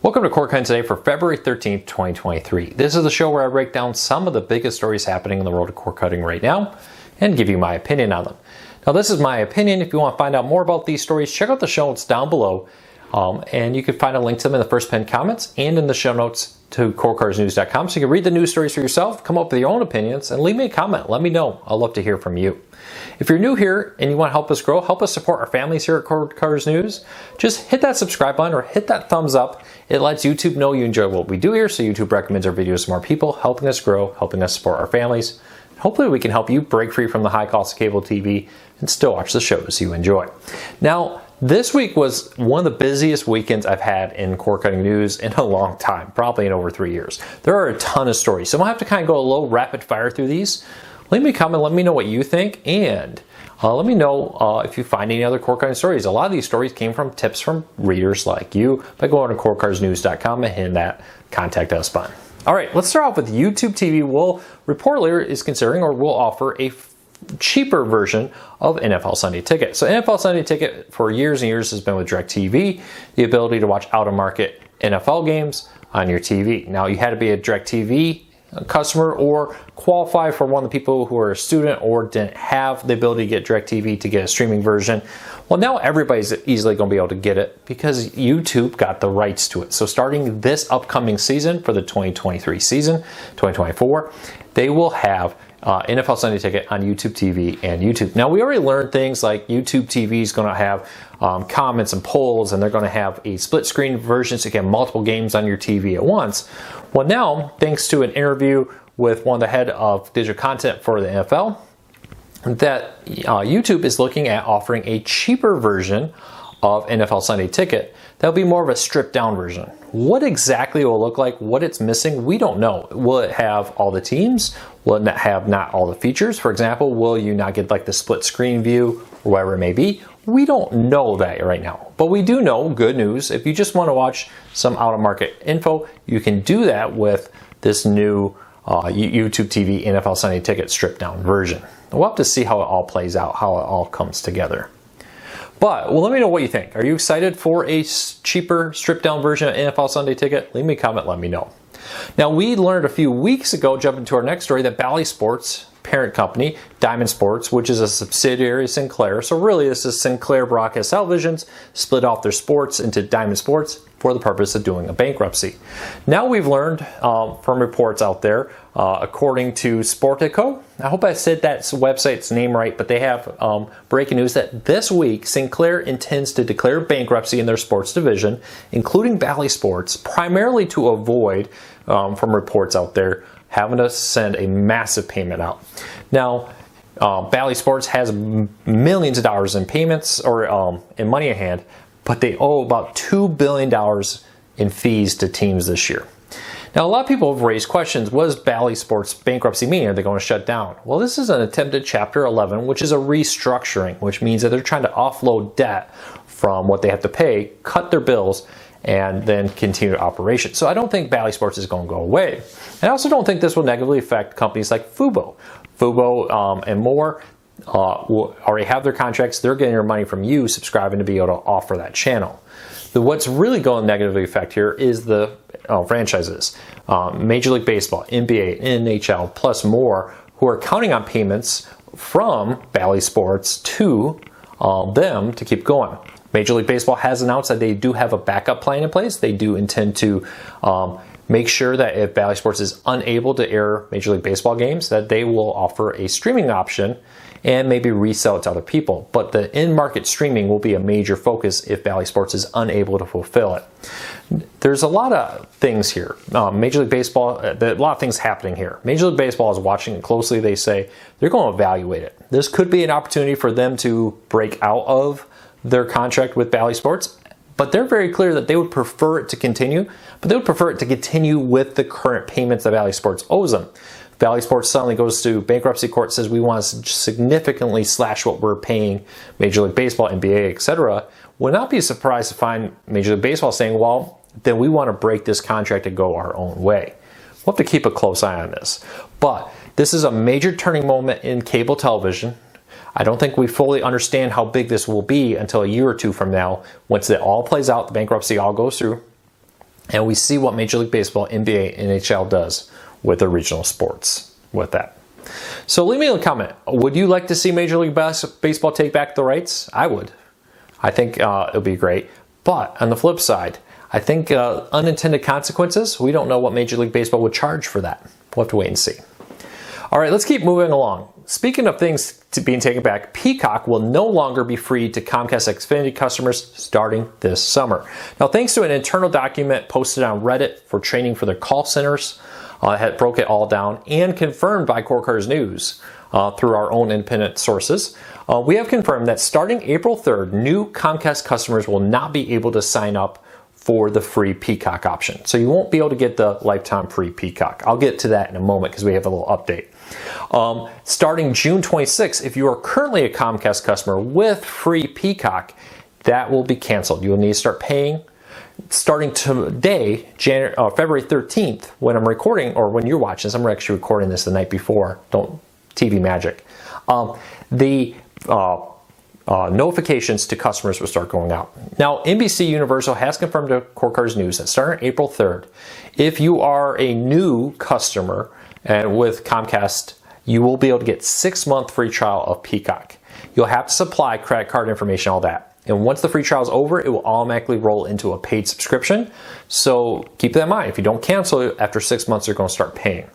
Welcome to Core Cutting Today for February 13th, 2023. This is the show where I break down some of the biggest stories happening in the world of core cutting right now and give you my opinion on them. Now, this is my opinion. If you want to find out more about these stories, check out the show notes down below. And you can find a link to them in the first pinned comments and in the show notes to corecarsnews.com. So you can read the news stories for yourself, come up with your own opinions, and leave me a comment. Let me know. I'd love to hear from you. If you're new here and you want to help us grow, help us support our families here at Core Cars News, just hit that subscribe button or hit that thumbs up. It lets YouTube know you enjoy what we do here, so YouTube recommends our videos to more people, helping us grow, helping us support our families. Hopefully we can help you break free from the high cost of cable TV and still watch the shows you enjoy. Now, this week was one of the busiest weekends I've had in core cutting news in a long time, probably in over 3 years. There are a ton of stories, so I'm going to have to kind of go a little rapid fire through these. Leave me a comment, let me know what you think, and let me know if you find any other core cutting stories. A lot of these stories came from tips from readers like you by going to corecarsnews.com and hitting that contact us button. All right, let's start off with YouTube TV. Will reportedly is considering or will offer a cheaper version of NFL Sunday Ticket. So NFL Sunday Ticket for years and years has been with DirecTV, the ability to watch out-of-market NFL games on your TV. Now, you had to be a DirecTV customer or qualify for one of the people who are a student or didn't have the ability to get DirecTV to get a streaming version. Well, now everybody's easily going to be able to get it because YouTube got the rights to it. So starting this upcoming season for the 2023 season, 2024, they will have NFL Sunday Ticket on YouTube TV and YouTube. Now, we already learned things like YouTube TV is going to have comments and polls, and they're going to have a split screen version so you can have multiple games on your TV at once. Well, now, thanks to an interview with one of the head of digital content for the NFL, that YouTube is looking at offering a cheaper version of NFL Sunday Ticket. That'll be more of a stripped down version. What exactly it will look like, what it's missing, we don't know. Will it have all the teams? Will it have not all the features? For example, will you not get like the split screen view or whatever it may be? We don't know that right now. But we do know, good news, if you just want to watch some out-of-market info, you can do that with this new YouTube TV NFL Sunday Ticket stripped down version. We'll have to see how it all plays out, how it all comes together. But, well, let me know what you think. Are you excited for a cheaper, stripped-down version of NFL Sunday Ticket? Leave me a comment, let me know. Now, we learned a few weeks ago, jumping to our next story, that Bally Sports parent company, Diamond Sports, which is a subsidiary of Sinclair. So really, this is Sinclair Broadcast Television's split off their sports into Diamond Sports for the purpose of doing a bankruptcy. Now we've learned from reports out there, according to Sportico, I hope I said that website's name right, but they have breaking news that this week Sinclair intends to declare bankruptcy in their sports division, including Bally Sports, primarily to avoid, from reports out there, having to send a massive payment out. Now, Bally Sports has millions of dollars in payments or in money in hand, but they owe about $2 billion in fees to teams this year. Now, a lot of people have raised questions. What does Bally Sports bankruptcy mean? Are they going to shut down? Well, this is an attempted Chapter 11, which is a restructuring, which means that they're trying to offload debt from what they have to pay, cut their bills, and then continue operations. So I don't think Bally Sports is going to go away. I also don't think this will negatively affect companies like Fubo. Fubo and more will already have their contracts. They're getting their money from you subscribing to be able to offer that channel. But what's really going to negatively affect here is the franchises. Major League Baseball, NBA, NHL, plus more, who are counting on payments from Bally Sports to them to keep going. Major League Baseball has announced that they do have a backup plan in place. They do intend to make sure that if Bally Sports is unable to air Major League Baseball games, that they will offer a streaming option and maybe resell it to other people. But the in-market streaming will be a major focus if Bally Sports is unable to fulfill it. There's a lot of things here. Major League Baseball, a lot of things happening here. Major League Baseball is watching it closely. They say they're going to evaluate it. This could be an opportunity for them to break out of their contract with Bally Sports, but they're very clear that they would prefer it to continue, but they would prefer it to continue with the current payments that Bally Sports owes them. Bally Sports suddenly goes to bankruptcy court, says we want to significantly slash what we're paying Major League Baseball, NBA, etc. Would not be surprised to find Major League Baseball saying, well, then we want to break this contract and go our own way. We'll have to keep a close eye on this. But this is a major turning moment in cable television. I don't think we fully understand how big this will be until a year or two from now, once it all plays out, the bankruptcy all goes through. And we see what Major League Baseball, NBA, NHL does with their regional sports with that. So leave me a comment. Would you like to see Major League Baseball take back the rights? I would. I think it would be great. But on the flip side, I think unintended consequences, we don't know what Major League Baseball would charge for that. We'll have to wait and see. All right, let's keep moving along. Speaking of things being taken back, Peacock will no longer be free to Comcast Xfinity customers starting this summer. Now, thanks to an internal document posted on Reddit for training for their call centers, had broke it all down and confirmed by Core Cars News through our own independent sources. We have confirmed that starting April 3rd, new Comcast customers will not be able to sign up for the free Peacock option. So you won't be able to get the lifetime free Peacock. I'll get to that in a moment because we have a little update. Starting June 26th, if you are currently a Comcast customer with free Peacock, that will be canceled. You will need to start paying. Starting today, February 13th, when I'm recording, or when you're watching this, I'm actually recording this the night before, don't TV magic, the notifications to customers will start going out. Now, NBC Universal has confirmed to Core Cars News that starting April 3rd, if you are a new customer and with Comcast, you will be able to get 6-month free trial of Peacock. You'll have to supply credit card information, all that. And once the free trial is over, it will automatically roll into a paid subscription. So keep that in mind. If you don't cancel it after 6 months, you're going to start paying.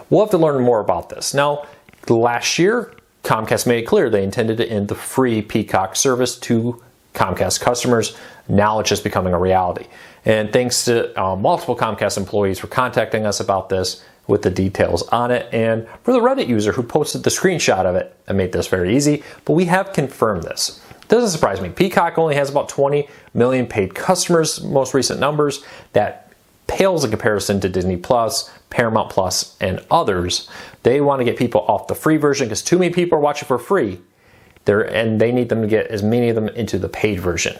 We'll have to learn more about this. Now, last year, Comcast made it clear they intended to end the free Peacock service to Comcast customers. Now it's just becoming a reality. And thanks to multiple Comcast employees for contacting us about this with the details on it, and for the Reddit user who posted the screenshot of it and made this very easy. But we have confirmed this. Doesn't surprise me. Peacock only has about 20 million paid customers, most recent numbers. That pales in comparison to Disney Plus, Paramount Plus, and others. They want to get people off the free version because too many people are watching for free. And they need them to get as many of them into the paid version.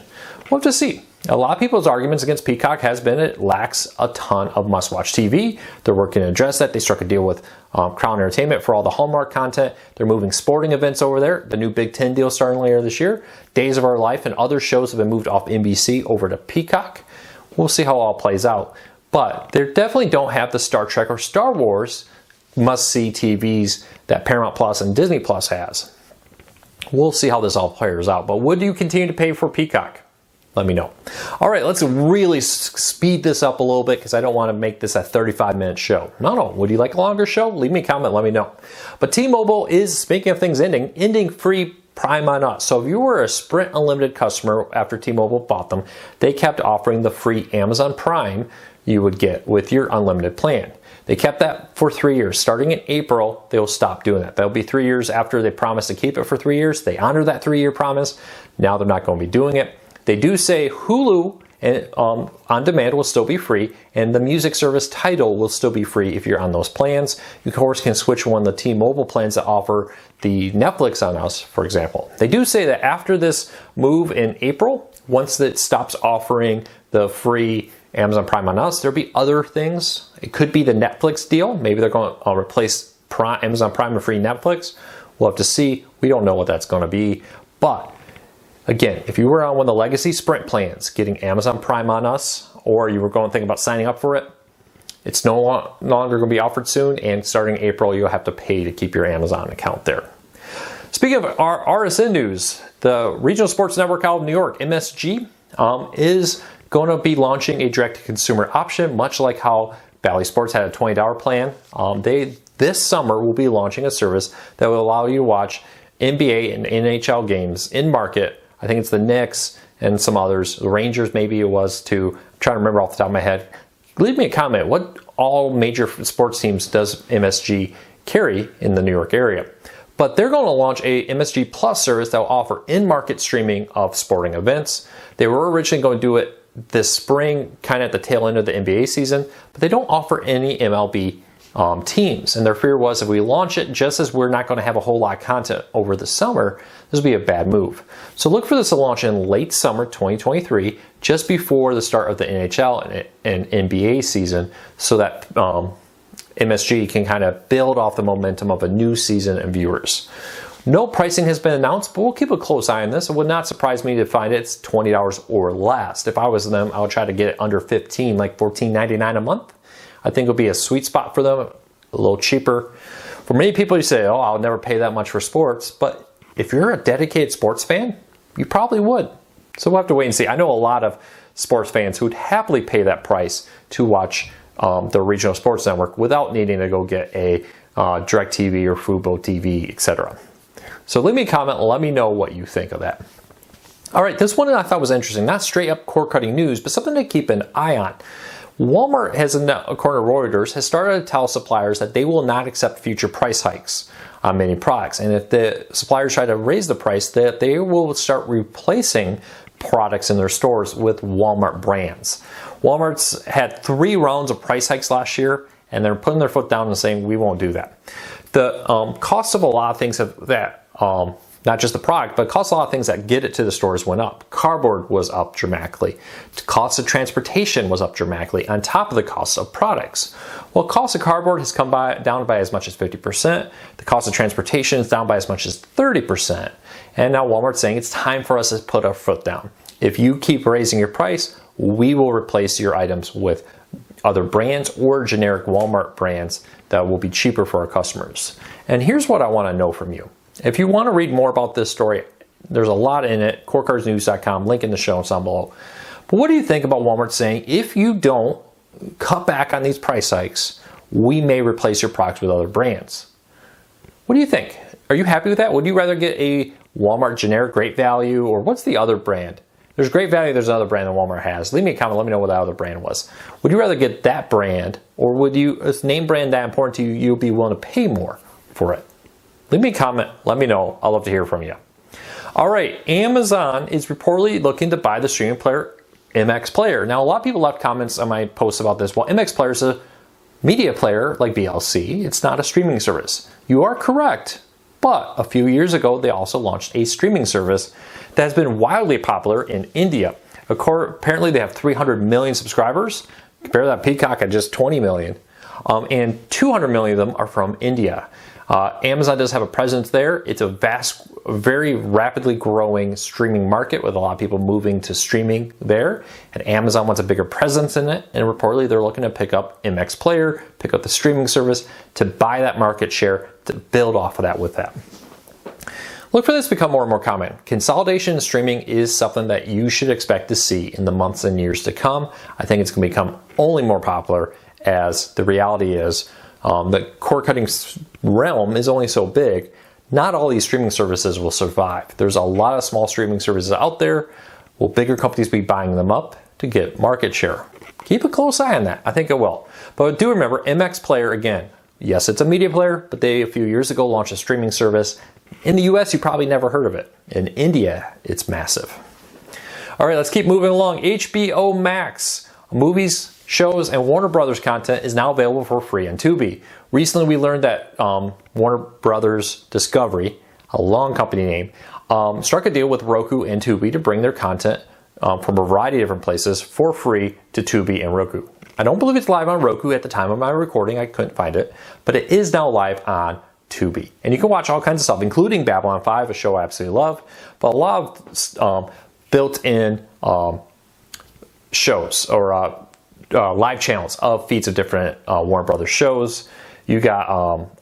We'll have to see. A lot of people's arguments against Peacock has been it lacks a ton of must-watch TV. They're working to address that. They struck a deal with Crown Entertainment for all the Hallmark content. They're moving sporting events over there. The new Big Ten deal starting later this year. Days of Our Life and other shows have been moved off NBC over to Peacock. We'll see how it all plays out. But they definitely don't have the Star Trek or Star Wars must-see TVs that Paramount Plus and Disney Plus has. We'll see how this all plays out. But would you continue to pay for Peacock? Let me know. All right, let's really speed this up a little bit because I don't want to make this a 35-minute show. No. Would you like a longer show? Leave me a comment. Let me know. But T-Mobile is, speaking of things ending free Prime on us. So if you were a Sprint Unlimited customer after T-Mobile bought them, they kept offering the free Amazon Prime you would get with your unlimited plan. They kept that for 3 years. Starting in April, they'll stop doing that. That'll be 3 years after they promised to keep it for 3 years. They honor that 3-year promise. Now they're not going to be doing it. They do say Hulu and on demand will still be free, and the music service Tidal will still be free if you're on those plans. You, of course, can switch one of the T-Mobile plans that offer the Netflix on us, for example. They do say that after this move in April, once it stops offering the free Amazon Prime on us, there'll be other things. It could be the Netflix deal. Maybe they're going to replace Amazon Prime with free Netflix. We'll have to see. We don't know what that's going to be. But again, if you were on one of the legacy Sprint plans, getting Amazon Prime on us, or you were going to think about signing up for it, it's no longer going to be offered soon. And starting April, you'll have to pay to keep your Amazon account there. Speaking of our RSN news, the Regional Sports Network out of New York, MSG, is going to be launching a direct-to-consumer option, much like how Bally Sports had a $20 plan. This summer will be launching a service that will allow you to watch NBA and NHL games in market. I think it's the Knicks and some others. The Rangers, maybe it was too. I'm trying to remember off the top of my head. Leave me a comment. What all major sports teams does MSG carry in the New York area? But they're going to launch a MSG Plus service that will offer in-market streaming of sporting events. They were originally going to do it this spring, kind of at the tail end of the NBA season, but they don't offer any MLB teams. And their fear was if we launch it just as we're not going to have a whole lot of content over the summer, this would be a bad move. So look for this to launch in late summer 2023, just before the start of the NHL and NBA season, so that MSG can kind of build off the momentum of a new season and viewers. No pricing has been announced, but we'll keep a close eye on this. It would not surprise me to find it's $20 or less. If I was them, I would try to get it under $15, like $14.99 a month. I think it would be a sweet spot for them, a little cheaper. For many people, you say, oh, I'll never pay that much for sports. But if you're a dedicated sports fan, you probably would. So we'll have to wait and see. I know a lot of sports fans who would happily pay that price to watch the regional sports network without needing to go get a DirecTV or Fubo TV, etc. So leave me a comment and let me know what you think of that. All right, this one I thought was interesting. Not straight up cord cutting news, but something to keep an eye on. Walmart has, according to Reuters, has started to tell suppliers that they will not accept future price hikes on many products. And if the suppliers try to raise the price, that they will start replacing products in their stores with Walmart brands. Walmart's had 3 rounds of price hikes last year, and they're putting their foot down and saying, we won't do that. The cost of a lot of things not just the product, but cost of a lot of things that get it to the stores went up. Cardboard was up dramatically. The cost of transportation was up dramatically on top of the cost of products. Well, cost of cardboard has come down by as much as 50%. The cost of transportation is down by as much as 30%. And now Walmart's saying it's time for us to put our foot down. If you keep raising your price, we will replace your items with other brands or generic Walmart brands that will be cheaper for our customers. And here's what I want to know from you. If you want to read more about this story, there's a lot in it, corecardsnews.com, link in the show notes down below. But what do you think about Walmart saying, if you don't cut back on these price hikes, we may replace your products with other brands? What do you think? Are you happy with that? Would you rather get a Walmart generic Great Value, or what's the other brand? There's Great Value, there's another brand that Walmart has. Leave me a comment, let me know what that other brand was. Would you rather get that brand, or would you, is name brand that important to you, you'll be willing to pay more for it? Leave me a comment, let me know. I'd love to hear from you. All right, Amazon is reportedly looking to buy the streaming player MX Player. Now, a lot of people left comments on my posts about this. Well, MX Player is a media player like VLC. It's not a streaming service. You are correct, but a few years ago, they also launched a streaming service that has been wildly popular in India. Apparently, they have 300 million subscribers. Compare that Peacock at just 20 million. And 200 million of them are from India. Amazon does have a presence there. It's a vast, very rapidly growing streaming market with a lot of people moving to streaming there. And Amazon wants a bigger presence in it. And reportedly, they're looking to pick up MX Player, pick up the streaming service to buy that market share, to build off of that with that. Look for this to become more and more common. Consolidation in streaming is something that you should expect to see in the months and years to come. I think it's going to become only more popular as the reality is the cord cutting realm is only so big. Not all these streaming services will survive. There's a lot of small streaming services out there. Will bigger companies be buying them up to get market share? Keep a close eye on that. I think it will. But do remember, MX Player, again, yes, it's a media player, but they, a few years ago, launched a streaming service. In the US, you probably never heard of it. In India, it's massive. All right, let's keep moving along. HBO Max, movies, shows, and Warner Brothers content is now available for free on Tubi. Recently, we learned that Warner Brothers Discovery, a long company name, struck a deal with Roku and Tubi to bring their content from a variety of different places for free to Tubi and Roku. I don't believe it's live on Roku at the time of my recording. I couldn't find it, but it is now live on Tubi. And you can watch all kinds of stuff, including Babylon 5, a show I absolutely love, but a lot of built-in shows or live channels of feeds of different Warner Brothers shows. You got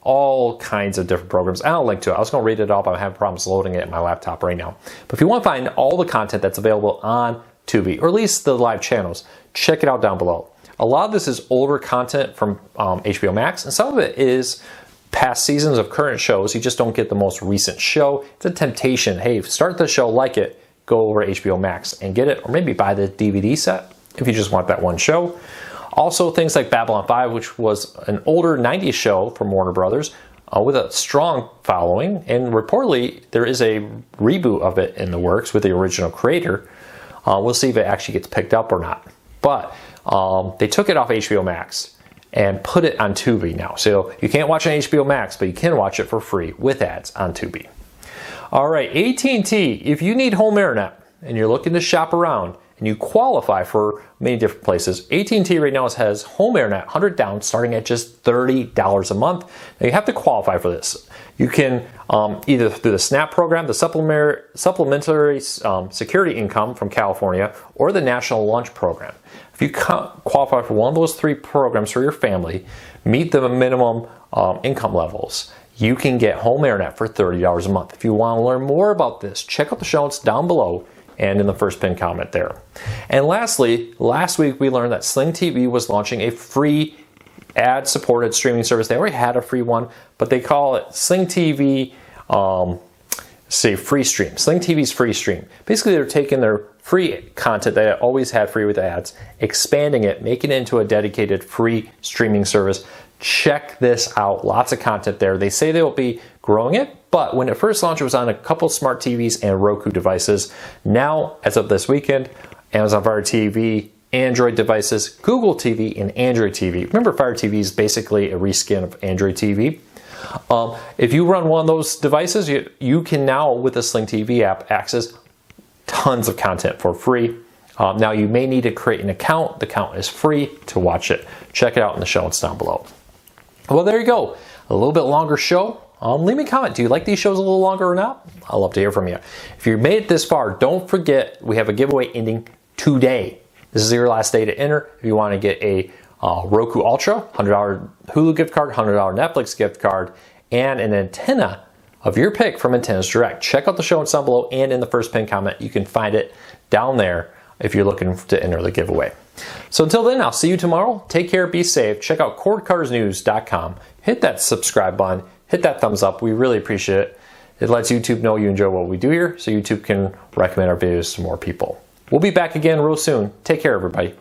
all kinds of different programs. I'll link to it. I was going to read it all, but I have problems loading it in my laptop right now. But if you want to find all the content that's available on Tubi, or at least the live channels, check it out down below. A lot of this is older content from HBO Max, and some of it is past seasons of current shows. You just don't get the most recent show. It's a temptation. Hey, start the show, like it, go over to HBO Max and get it, or maybe buy the DVD set if you just want that one show. Also, things like Babylon 5, which was an older 90s show from Warner Brothers with a strong following, and reportedly there is a reboot of it in the works with the original creator. We'll see if it actually gets picked up or not. But they took it off HBO Max and put it on Tubi now. So you can't watch on HBO Max, but you can watch it for free with ads on Tubi. All right, AT&T, if you need home internet and you're looking to shop around and you qualify for many different places. AT&T right now has home internet 100 down starting at just $30 a month. Now you have to qualify for this. You can either through the SNAP program, the supplementary security income from California, or the National Lunch Program. If you qualify for one of those three programs for your family, meet the minimum income levels, you can get home internet for $30 a month. If you want to learn more about this, check out the show notes down below and in the first pinned comment there. And lastly, last week we learned that Sling TV was launching a free ad-supported streaming service. They already had a free one, but they call it Sling TV, free stream. Sling TV's free stream. Basically, they're taking their free content that I always had free with ads, expanding it, making it into a dedicated free streaming service. Check this out. Lots of content there. They say they'll be growing it, but when it first launched, it was on a couple smart TVs and Roku devices. Now, as of this weekend, Amazon Fire TV, Android devices, Google TV, and Android TV. Remember, Fire TV is basically a reskin of Android TV. If you run one of those devices, you can now, with the Sling TV app, access tons of content for free. Now, you may need to create an account. The account is free to watch it. Check it out in the show notes down below. Well, there you go. A little bit longer show. Leave me a comment. Do you like these shows a little longer or not? I'd love to hear from you. If you made it this far, don't forget we have a giveaway ending today. This is your last day to enter. If you want to get a Roku Ultra, $100 Hulu gift card, $100 Netflix gift card, and an antenna of your pick from Antennas Direct. Check out the show notes down below and in the first pinned comment. You can find it down there if you're looking to enter the giveaway. So until then, I'll see you tomorrow. Take care, be safe. Check out cordcuttersnews.com. Hit that subscribe button. Hit that thumbs up. We really appreciate it. It lets YouTube know you enjoy what we do here, so YouTube can recommend our videos to more people. We'll be back again real soon. Take care, everybody.